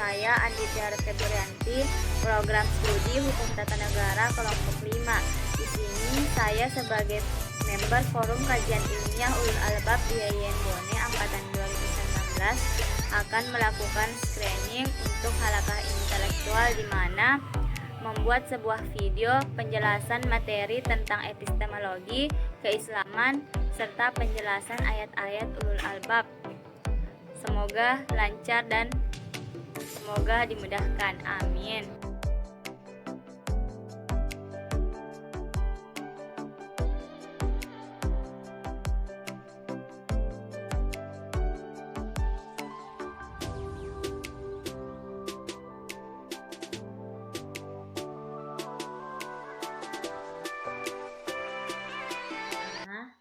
saya Anditya Febrianti, program studi Hukum Tata Negara kelompok 5. Di sini saya sebagai member Forum Kajian Ilmiah Ulul Albab di IAIN Bone angkatan 2019 akan melakukan screening untuk halakah intelektual di mana membuat sebuah video penjelasan materi tentang epistemologi, keislaman, serta penjelasan ayat-ayat Ulul Albab. Semoga lancar dan semoga dimudahkan. Amin.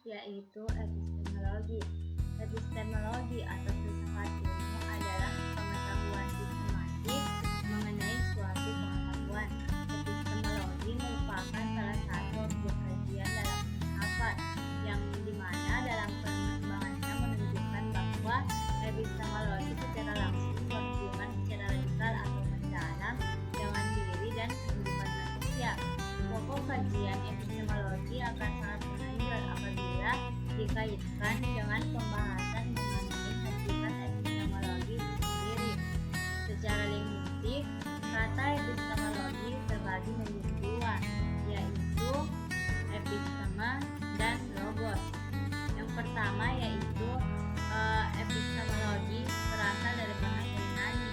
Yaitu epistemologi. Epistemologi atau filsafat ilmu adalah pengetahuan sistematik mengenai suatu pengetahuan. Epistemologi merupakan salah satu objek kajian dalam filsafat yang dimana dalam pengembangannya menunjukkan bahwa epistemologi secara langsung berhubungan secara radikal atau mendalam dengan diri dan kehidupan manusia. Pokok kajian epistemologi akan sangat menonjol apabila dikaitkan dengan pembahasan mengenai hakikat epistemologi sendiri. Secara linguistik, kata epistemologi terbagi menjadi dua, yaitu epistema dan logos. Yang pertama yaitu epistemologi berasal dari bahasa Yunani,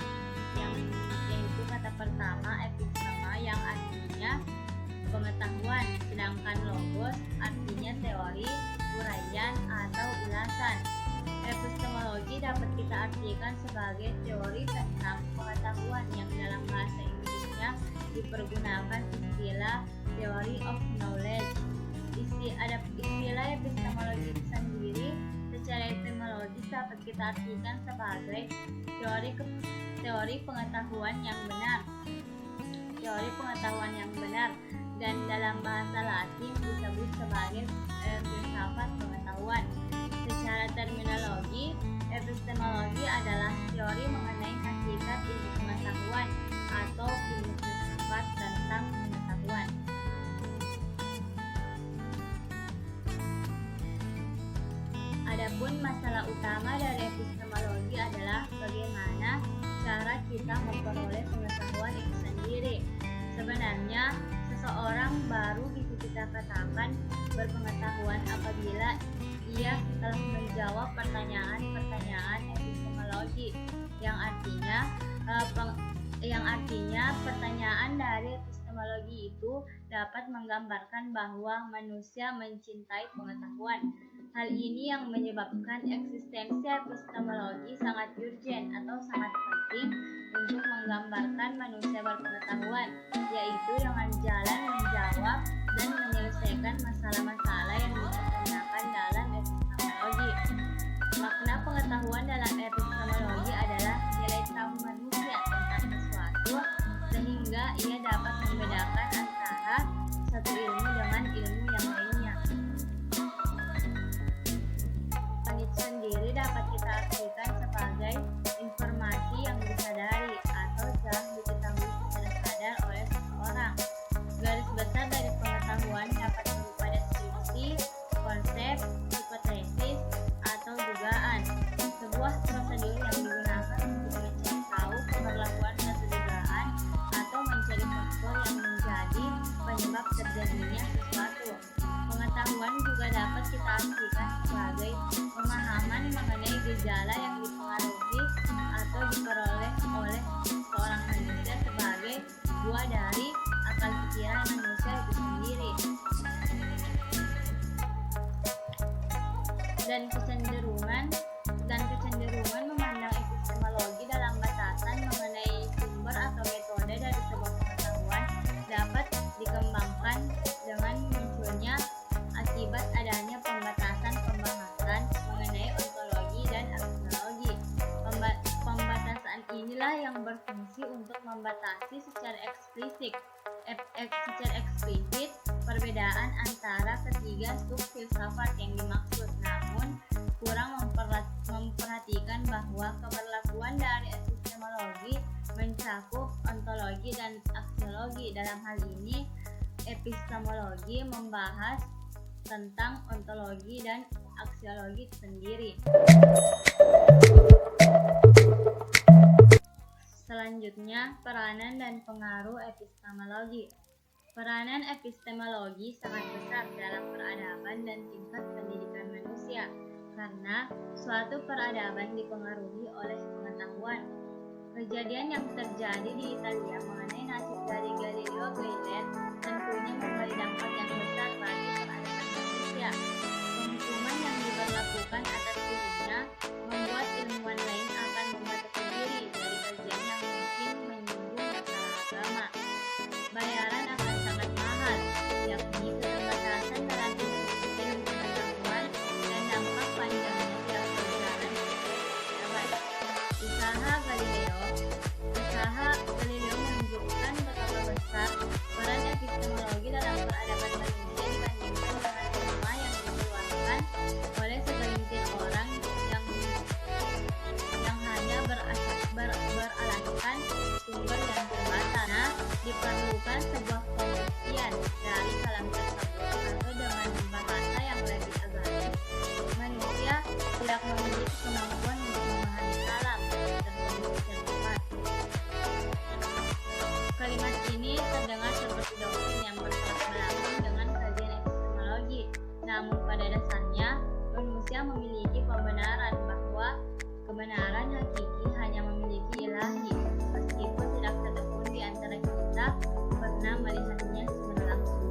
yaitu kata pertama epistema yang artinya pengetahuan, sedangkan logos artinya teori, uraian, atau ulasan. Epistemologi dapat kita artikan sebagai teori tentang pengetahuan yang dalam bahasa Inggrisnya dipergunakan istilah theory of knowledge. Istilah epistemologi itu sendiri secara etimologis dapat kita artikan sebagai teori pengetahuan yang benar. Teori pengetahuan yang benar, dan dalam bahasa Latin disebut sebagai filsafat pengetahuan. Secara terminologi, epistemologi adalah teori mengenai hakikat ilmu pengetahuan atau ilmu filsafat tentang pengetahuan. Adapun masalah utama dari epistemologi adalah bagaimana cara kita memperoleh pengetahuan itu sendiri. Sebenarnya seseorang baru bisa kita katakan berpengetahuan apabila ia telah menjawab pertanyaan-pertanyaan epistemologi, yang artinya pertanyaan dari epistemologi itu dapat menggambarkan bahwa manusia mencintai pengetahuan. Hal ini yang menyebabkan eksistensi epistemologi sangat urgent atau sangat penting untuk menggambarkan manusia berpengetahuan, yaitu dengan jalan menjawab dan menyelesaikan masalah-masalah yang dipertanyakan dalam epistemologi. Makna pengetahuan dalam epistemologi adalah nilai tahu manusia tentang sesuatu sehingga ia dapat membedakan antara satu ilmu dengan ilmu yang lainnya. Sendiri dapat kita artikan sebagai informasi yang disadari atau telah diketahui secara sadar oleh seseorang. Garis besar dari pengetahuan dapat berupa deskripsi, konsep, hipotesis, atau dugaan. Sebuah prosedur yang digunakan untuk mencari tahu keberlakuan satu dugaan atau mencari faktor yang menjadi penyebab terjadinya sesuatu. Pengetahuan juga dapat kita artikan sebagai pemahaman mengenai gejala yang dipengaruhi atau diperoleh oleh seorang manusia sebagai buah dari akal pikiran manusia itu sendiri. Dan kecenderungan memandang epistemologi dalam batasan mengenai sumber atau metode dari sebuah pengetahuan dapat dikembangkan dengan munculnya akibat adanya pembatasan pembahasan mengenai ontologi dan aksiologi. Pembatasan inilah yang berfungsi untuk membatasi secara eksplisit perbedaan antara ketiga subfilsafat yang dimaksud, namun kurang memperhatikan bahwa keberlakuan dari epistemologi epistemologi. Dalam hal ini, epistemologi membahas tentang ontologi dan aksiologi itu sendiri. Selanjutnya, peranan dan pengaruh epistemologi. Peranan epistemologi sangat besar dalam peradaban dan tingkat pendidikan manusia, karena suatu peradaban dipengaruhi oleh pengetahuan. Kejadian yang terjadi di Italia mengenai nasib dari Galileo Galilei tentunya memberi dampak yang besar bagi peradaban manusia. Penghukuman yang diberlakukan atas dirinya membuat ilmuwan lain akan membatasi diri dari kajian yang mungkin menyinggung masalah agama. Bayaran akan sangat mahal, yakni keterbatasan dalam ilmu pengetahuan dan dampak panjangnya tidak berjalan dapat. Usaha Galileo menunjukkan betapa besar peran epistemologi dalam peradaban manusia dibandingkan dengan ilmu yang dikeluarkan oleh segelintir orang yang hanya beralaskan sumber yang terbatas. Diperlukan sebuah pembuktian dari kalam tersebut atau dengan bahasa yang lebih agamis. Manusia tidak memiliki kemampuan untuk memahami kalam tersebut secara tepat. Kalimat ini terdengar seperti doktrin yang bertolak belakang dengan kajian epistemologi. Namun pada dasarnya, manusia memiliki pembenaran bahwa kebenaran hakiki hanya memiliki ilahi, meskipun tidak satupun di antara kita pernah melihatnya secara langsung.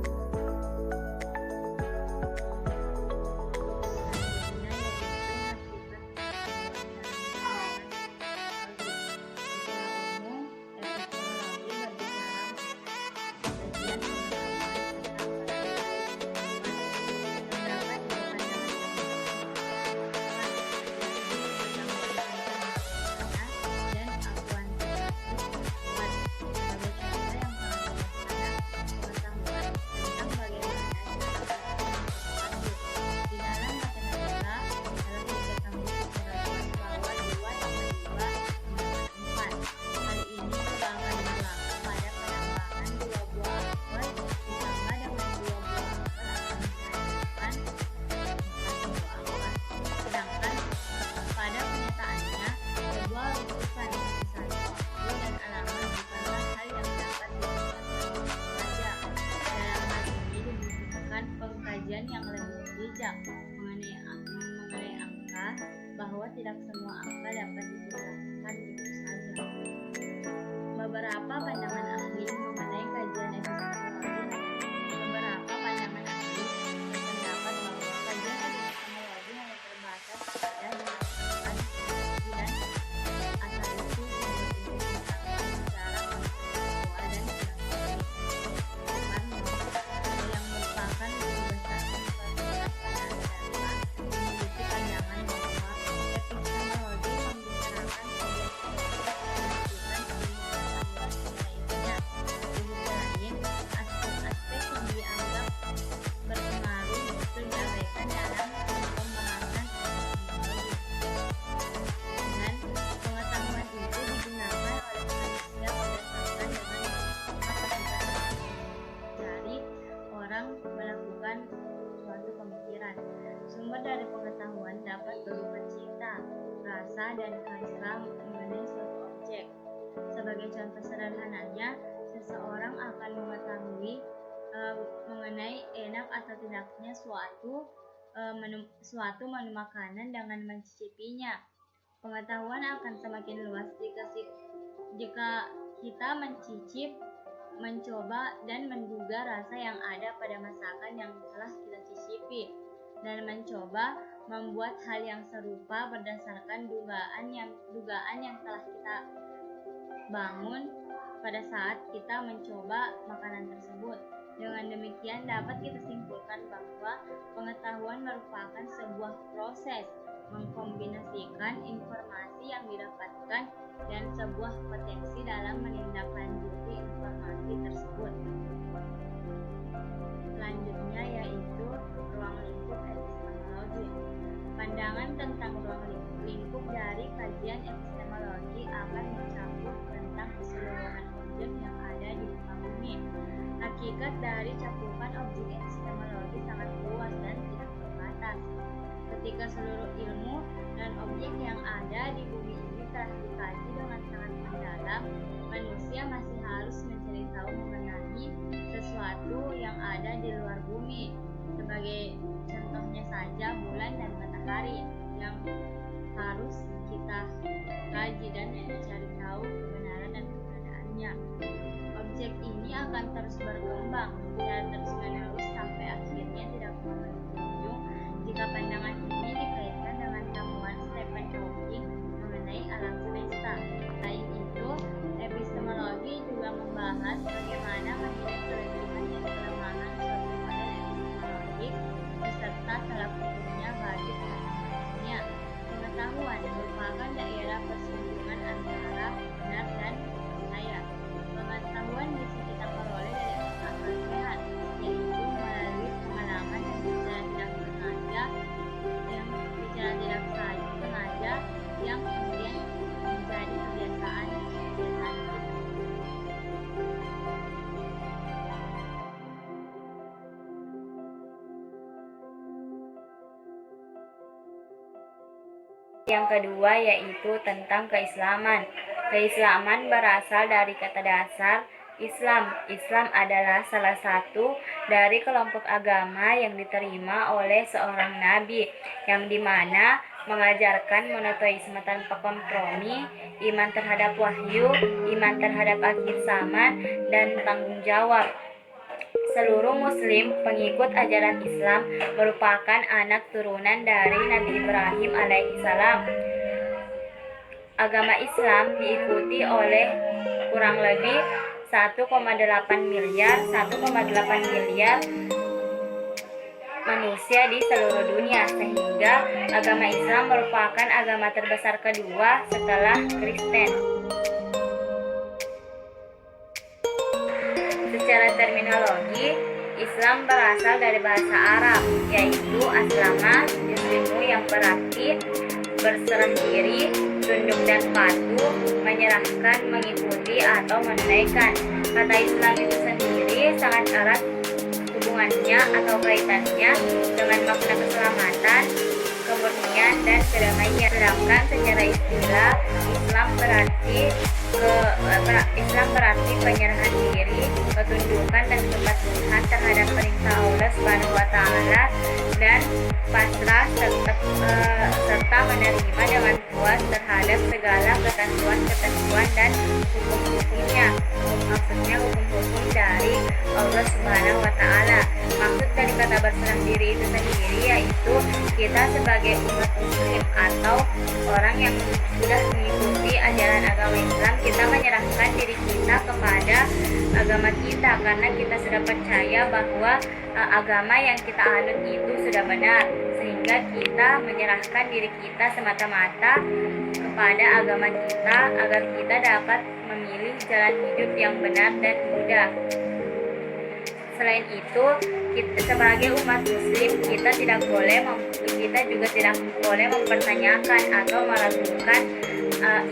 Yang lebih bijak mengenai angka, bahwa tidak semua angka dapat dijelaskan begitu saja. Beberapa pandangan ahli mengenai kajian epistemologi. Beberapa pandangan ahli berpendapat bahwa kajian epistemologi hanya terbatas pada mengatakan dan asal usul sumber ilmu pengetahuan secara konseptual dan filosofis, yang merupakan lebih besar universitas pada dasarnya memiliki pandangan bahwa epistemologi membicarakan objek-objek lainnya. Di sisi lain, aspek-aspek yang dianggap berpengaruh justru diabaikan dalam pembahasan epistemologi. Dan pengetahuan itu digunakan oleh manusia berdasarkan dengan kapasitas dari orang melakukan suatu pemikiran. Sumber dari pengetahuan dapat berupa cita, rasa, dan hasrat mengenai suatu objek. Sebagai contoh sederhananya, seseorang akan mengetahui mengenai enak atau tidaknya suatu menu makanan dengan mencicipinya. Pengetahuan akan semakin luas jika kita mencicip, mencoba, dan menduga rasa yang ada pada masakan yang telah kita cicipi, dan mencoba membuat hal yang serupa berdasarkan dugaan yang telah kita bangun pada saat kita mencoba makanan tersebut. Dengan demikian dapat kita simpulkan bahwa pengetahuan merupakan sebuah proses mengkombinasikan informasi yang didapatkan dan sebuah potensi dalam menindaklanjuti informasi tersebut. Selanjutnya yaitu ruang lingkup epistemologi. Pandangan tentang ruang lingkup dari kajian epistemologi akan mencakup tentang keseluruhan objek yang ada di muka bumi. Hakikat dari cakupan objek epistemologi sangat luas dan tidak terbatas. Ketika seluruh ilmu dan objek yang ada di bumi ini telah dikaji dengan sangat mendalam, manusia masih harus mencari tahu mengenai sesuatu yang ada di luar bumi. Sebagai contohnya saja bulan dan matahari yang harus kita kaji dan mencari tahu kebenaran dan keberadaannya. Objek ini akan terus berkembang secara terus-menerus sampai akhirnya tidak memiliki ujung jika pandangan ini dikaitkan dengan temuan Stephen Hawking mengenai alam semesta. Selain itu, epistemologi juga membahas bagaimana menilai kelebihan dan kelemahan suatu model epistemologik beserta tolak ukurnya bagi pengetahuannya. Pengetahuan merupakan daerah persinggungan antara benar dan percaya. Pengetahuan bisa kita peroleh dari akal sehat, yaitu melalui pengalaman yang secara tidak sengaja yang kemudian menjadi kebiasaan kita. Yang kedua yaitu tentang keislaman. Keislaman berasal dari kata dasar Islam. Islam adalah salah satu dari kelompok agama yang diterima oleh seorang nabi, yang dimana mengajarkan monoteisme tanpa kompromi, iman terhadap wahyu, iman terhadap akhir zaman, dan tanggung jawab. Seluruh muslim pengikut ajaran Islam merupakan anak turunan dari Nabi Ibrahim alaihissalam. Agama Islam diikuti oleh kurang lebih 1,8 miliar manusia di seluruh dunia, sehingga agama Islam merupakan agama terbesar kedua setelah Kristen. Secara terminologi, Islam berasal dari bahasa Arab, yaitu aslama, yuslimu, yang berarti berserah diri, tunduk dan patuh, menyerahkan, mengikuti, atau menunaikan. Kata Islam itu sendiri sangat erat hubungannya atau kaitannya dengan makna keselamatan, kemurnian, dan kedamaian. Sedangkan secara istilah, Islam berarti penyerahan diri, ketundukan dan kepatuhan terhadap perintah Allah Subhanahu wa taala, dan pasrah serta menerima dengan puas terhadap segala ketentuan dan hukum-hukumnya. Maksudnya hukum-hukum dari Allah Subhanahu wa taala. Maksud dari kata berserah diri itu sendiri yaitu kita sebagai umat muslim atau orang yang sudah mengikuti ajaran agama Islam, kita menyerahkan diri kita kepada agama kita karena kita sudah percaya bahwa agama yang kita anut itu sudah benar, sehingga kita menyerahkan diri kita semata-mata kepada agama kita agar kita dapat memilih jalan hidup yang benar dan mudah. Selain itu, kita sebagai umat muslim kita juga tidak boleh mempertanyakan atau meragukan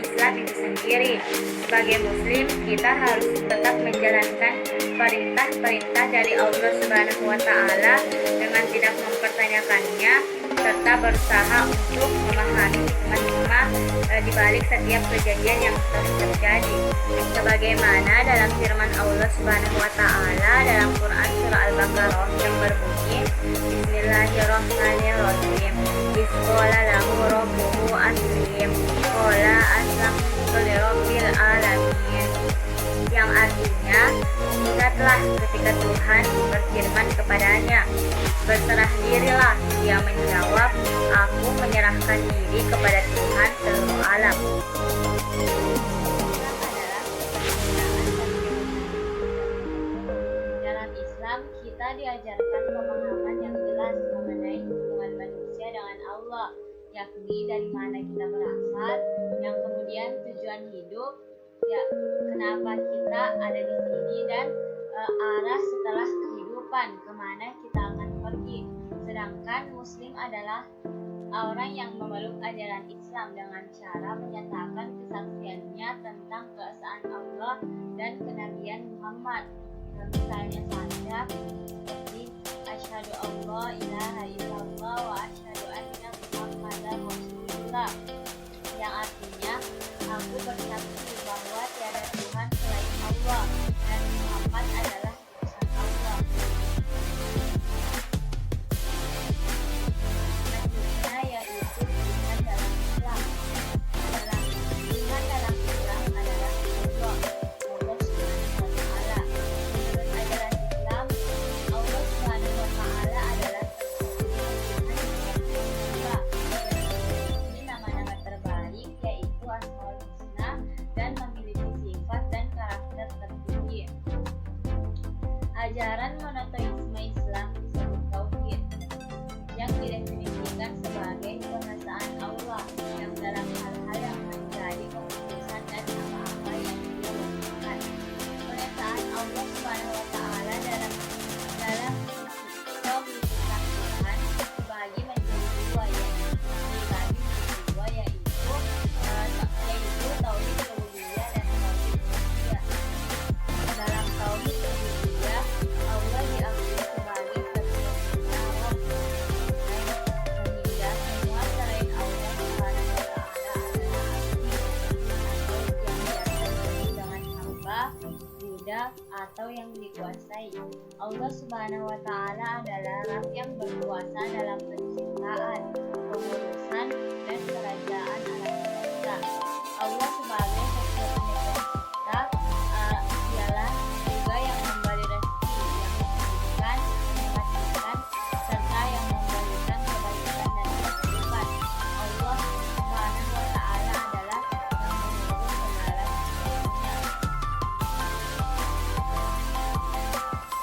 Islam itu sendiri. Sebagai muslim kita harus tetap menjalankan perintah-perintah dari Allah Subhanahu wa taala dengan tidak mempertanyakannya, serta berusaha untuk memahami hikmah-hikmah di balik setiap kejadian yang telah terjadi. Sebagaimana dalam firman Allah Subhanahu wa taala dalam Quran surah Al-Baqarah yang berbunyi, Bismillahirrahmanirrahim. Bisqala lahu rabbuhu aslim, qala aslamtu lirabbil alamin. Yang artinya, ingatlah ketika Tuhan berfirman kepadanya, berserah dirilah. Dia menjawab, aku menyerahkan diri kepada Tuhan seluruh alam. Dalam Islam, kita diajarkan pemahaman yang jelas mengenai hubungan manusia dengan Allah, yakni dari mana kita berasal, yang kemudian tujuan hidup, ya kenapa kita ada di sini, dan arah setelah kehidupan, kemana kita akan pergi. Sedangkan Muslim adalah orang yang memeluk ajaran Islam dengan cara menyatakan kesaksiannya tentang keesaan Allah dan kenabian Muhammad. Misalnya saja seperti asyhadu alla ilaha illallah wa asyhadu anna muhammadar rasulullah, yang artinya aku bersaksi bahwa tiada Tuhan selain Allah dan Muhammad adalah utusan Allah. Selanjutnya yaitu Tuhan dalam Islam. Tuhan dalam Islam adalah Allah Subhanahu wa Ta'ala. Menurut ajaran Islam, Allah Subhanahu wa Ta'ala adalah Tuhan yang memiliki nama-nama terbaik, yaitu Asmaul Husna, dan memiliki sifat dan karakter tertinggi. Ajaran monoteisme Islam disebut tauhid, yang didefinisikan sebagai pengesaan Allah yang dalam hal-hal yang menjadi keputusan dan apa-apa yang Dia lakukan. Pengesaan Allah Subhanahu wa Ta'ala dalam tauhid Tuhan dibagi menjadi dua, yaitu tauhid rububiyah dan tauhid uluhiyah. Dalam tauhid rububiyah, Allah diakui sebagai satu-satunya Rabb, sehingga semua selain Allah Subhanahu wa Ta'ala adalah abdi atau yang biasa disebut dengan hamba, budak, atau yang dikuasai. Allah Subhanahu wa Ta'ala adalah Rabb yang berkuasa dalam penciptaan, pengurusan, dan kerajaan alam semesta. Allah sebagai satu-satunya pencipta ialah juga yang memberi rezeki, yang menghidupkan, mematikan, serta yang memberikan kebaikan dan kehidupan. Allah Subhanahu wa Ta'ala adalah yang mengurus segala sesuatunya.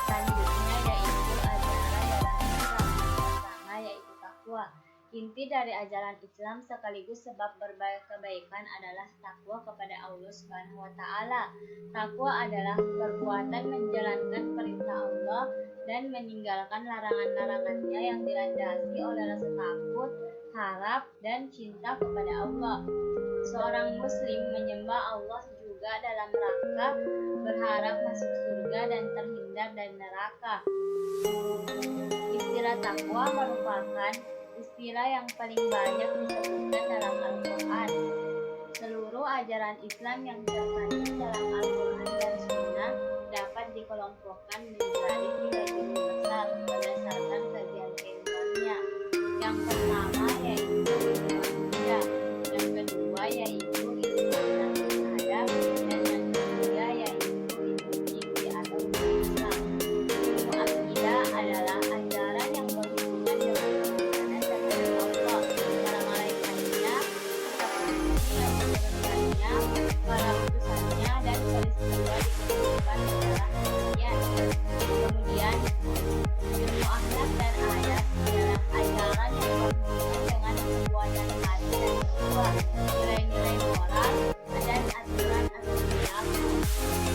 Selanjutnya yaitu ajaran dalam Islam. Pertama yaitu takwa. Inti dari ajaran Islam sekaligus sebab berbagai kebaikan adalah takwa kepada Allah Subhanahu wa Ta'ala. Takwa adalah perbuatan menjalankan perintah Allah dan meninggalkan larangan-larangannya yang dilandasi oleh rasa takut, harap, dan cinta kepada Allah. Seorang muslim menyembah Allah juga dalam rangka berharap masuk surga dan terhindar dari neraka. Istilah takwa merupakan istilah yang paling banyak disebutkan dalam Al-Quran. Seluruh ajaran Islam yang terkandung dalam Al-Quran dan Sunnah dapat dikelompokkan menjadi 3 jenis besar berdasarkan kajian ilmiahnya. Yang pertama yaitu ilmu akidah, yang kedua yaitu ilmu syahadat, dan yang ketiga yaitu ilmu fikih atau Islam. Ilmu akidah adalah ajaran yang berhubungan dengan kebenaran terhadap Allah, para malaikatnya, kitab-kitabnya, para utusannya, dan peristiwa di kehidupan secara harian. Kemudian ilmu akhlak dan adab adalah ajaran yang berhubungan dengan perbuatan hati dan jiwa, nilai-nilai moral, dan aturan-aturan berlaku.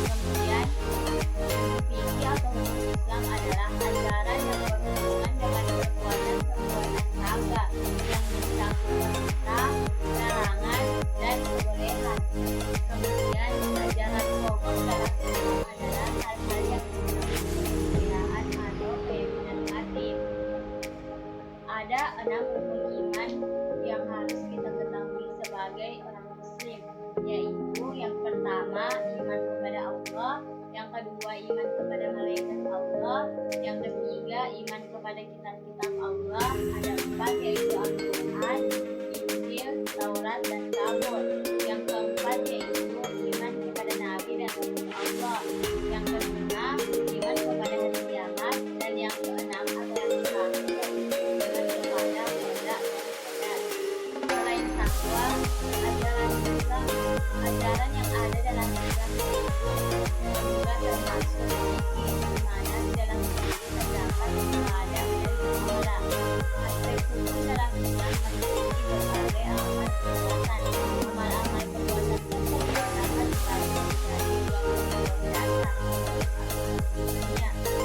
Kemudian ilmu fikih atau hukum Islam adalah ajaran yang berhubungan dengan perbuatan-perbuatan hamba yang mencakup perintah, larangan, dan kebolehan. Kemudian ajaran pokok dalam Islam adalah hal-hal yang disebut kepercayaan atau keyakinan hati. Ada 6 rukun iman yang harus kita ketahui sebagai orang muslim, yaitu yang pertama iman kepada Allah, yang kedua iman kepada malaikat Allah, yang ketiga iman kepada kitab-kitab Allah, ada 4 yaitu Al-Quran, Injil, Taurat, dan Zabur. Yang keempat yaitu iman kepada Nabi dan Rasul Allah, yang kelima iman kepada hari kiamat, dan yang keenam atau yang terakhir yaitu iman kepada qada dan qadar. Selain takwa, ajaran yang ada dalam Islam juga termasuk fikih, di mana di dalam fikih terdapat ibadah dan muamalah. Aspek hukum dalam Islam memiliki berbagai amal perbuatan. Amal-amal perbuatan tersebut dapat dibagi menjadi 2 kategori dasar, yaitu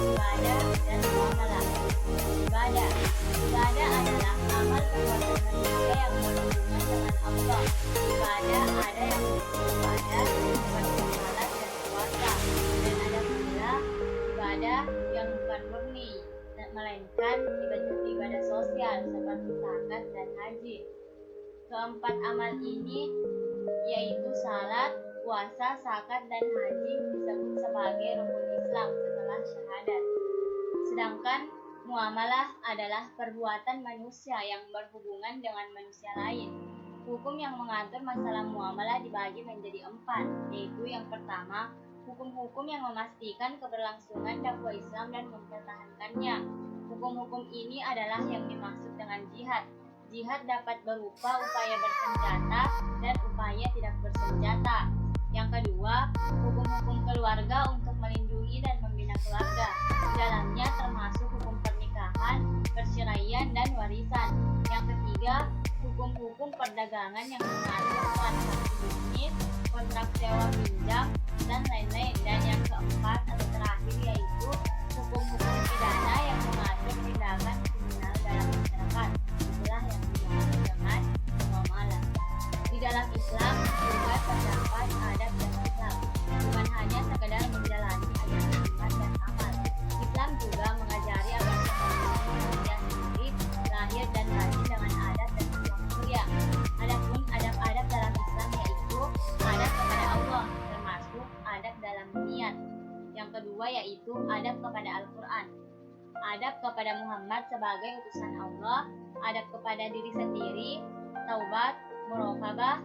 ibadah dan muamalah. Ibadah adalah zakat, dan haji. Keempat amal ini yaitu salat, puasa, zakat, dan haji disebut sebagai rukun Islam setelah syahadat. Sedangkan muamalah adalah perbuatan manusia yang berhubungan dengan manusia lain. Hukum yang mengatur masalah muamalah dibagi menjadi 4, yaitu yang pertama, hukum-hukum yang memastikan keberlangsungan dakwah Islam dan mempertahankannya. Hukum-hukum ini adalah yang dimaksud dengan jihad. Jihad dapat berupa upaya bersenjata dan upaya tidak bersenjata. Yang kedua, hukum-hukum keluarga untuk melindungi dan membina keluarga. Dalamnya termasuk hukum pernikahan, perceraian, dan warisan. Yang ketiga, hukum-hukum perdagangan yang mengatur transaksi bisnis, kontrak sewa pinjam, dan lain-lain. Dan yang keempat atau terakhir yaitu hukum-hukum pidana yang mengatur tindakan kriminal dalam masyarakat. Itulah yang dimaksud dengan muamalah. Di dalam Islam juga terdapat adab dan Islam, bukan hanya sekedar menjalani ajaran iman dan amal. Islam juga mengajari agar seorang manusia sendiri lahir dan batin dengan adab dan akhlak mulia. Adapun adab-adab dalam Islam yaitu adab kepada Allah, termasuk adab dalam niat. Yang kedua yaitu adab kepada Al-Quran, adab kepada Muhammad sebagai utusan Allah, adab kepada diri sendiri, taubat, muraqabah,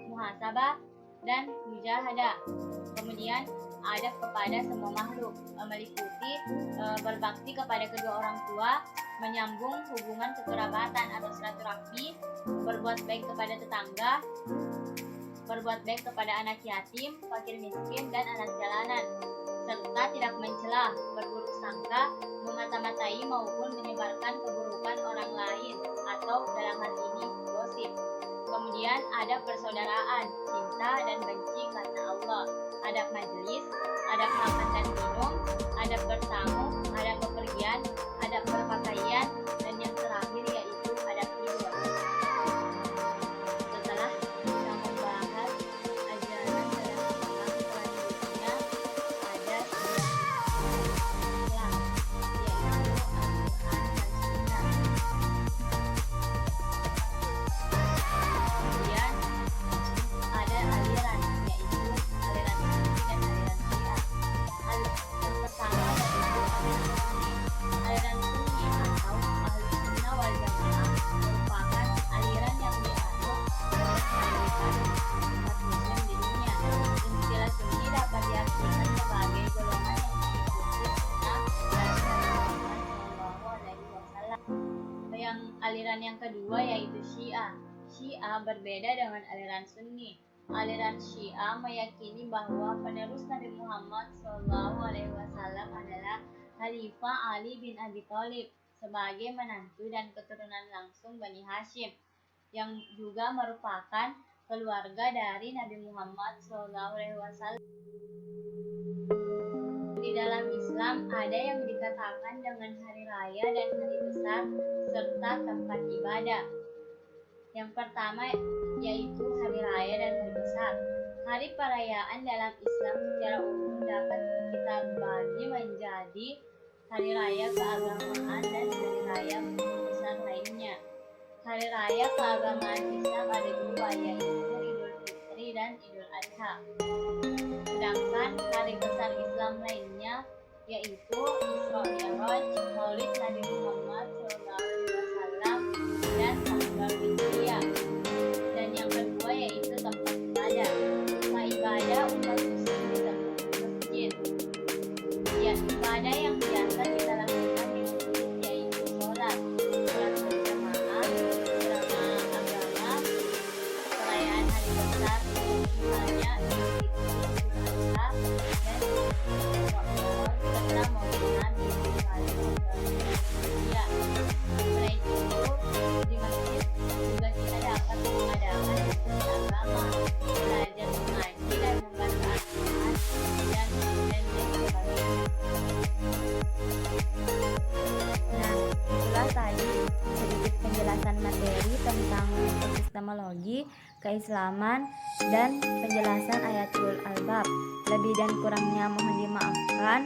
muhasabah, dan mujahadah. Kemudian adab kepada semua makhluk, meliputi berbakti kepada kedua orang tua, menyambung hubungan kekerabatan atau silaturahmi, berbuat baik kepada tetangga, berbuat baik kepada anak yatim, fakir miskin, dan anak jalanan, serta tidak mencela, berburuk sangka, memata-matai maupun menyebarkan keburukan orang lain atau dalam hal ini gosip. Kemudian adab persaudaraan, cinta dan benci karena Allah, adab majelis, adab makan dan minum, adab bertamu, adab bepergian, adab berpakaian, dan yang terakhir yaitu adab tidur. Setelah kita membahas ajaran dalam Islam, selanjutnya ada Islam, yaitu Al-Quran dan Sunnah. Kemudian ada aliran, yaitu aliran Sunni dan aliran Syiah. Yang pertama yaitu aliran Sunni atau Ahlus Sunnah wal Jamaah merupakan aliran yang dianut oleh mayoritas umat Muslim di dunia. Istilah Sunni dapat diartikan sebagai golongan yang mengikuti sunnah dan Rasulullah Shallallahu Alaihi Wasallam. Yang aliran yang kedua yaitu Syiah. Syiah berbeda dengan aliran Sunni. Aliran Syiah meyakini bahwa penerus Nabi Muhammad SAW adalah Khalifah Ali bin Abi Thalib sebagai menantu dan keturunan langsung Bani Hashim, yang juga merupakan keluarga dari Nabi Muhammad SAW. Di dalam Islam ada yang dikatakan dengan hari raya dan hari besar serta tempat ibadah. Yang pertama yaitu hari raya dan hari besar. Hari perayaan dalam Islam secara umum dapat kita bagi menjadi hari raya keagamaan dan hari raya besar lainnya. Hari raya keagamaan Islam ada dua, yaitu Idul Fitri dan Idul Adha. Sedangkan hari besar Islam lainnya yaitu Isra Mi'raj, Maulid Nabi Muhammad SAW, dan Akbar Hijriyah. Dan yang kedua yaitu tempat ibadah. Tempat ibadah umat muslim di tempat masjid. Ya, ibadah yang biasa kita lakukan di masjid yaitu sholat berjamaah, ceramah agama, perayaan hari besar, misalnya Idul Fitri, Idul Adha, dan Isra Mi'raj serta Maulid Nabi ya. Selain itu, di masjid juga kita dapat mengadakan ibadah agama, belajar mengaji dan membaca Al-Quran, dan lain sebagainya. Nah, itulah tadi sedikit penjelasan materi tentang epistemologi, keislaman, dan penjelasan ayat ulul albab. Lebih dan kurangnya mohon dimaafkan.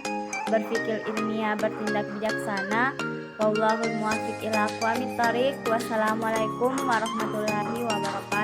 Berpikir ilmiah, bertindak bijaksana. Wallahul muwaffiq ila aqwamit thoriq. Wassalamualaikum warahmatullahi wabarakatuh.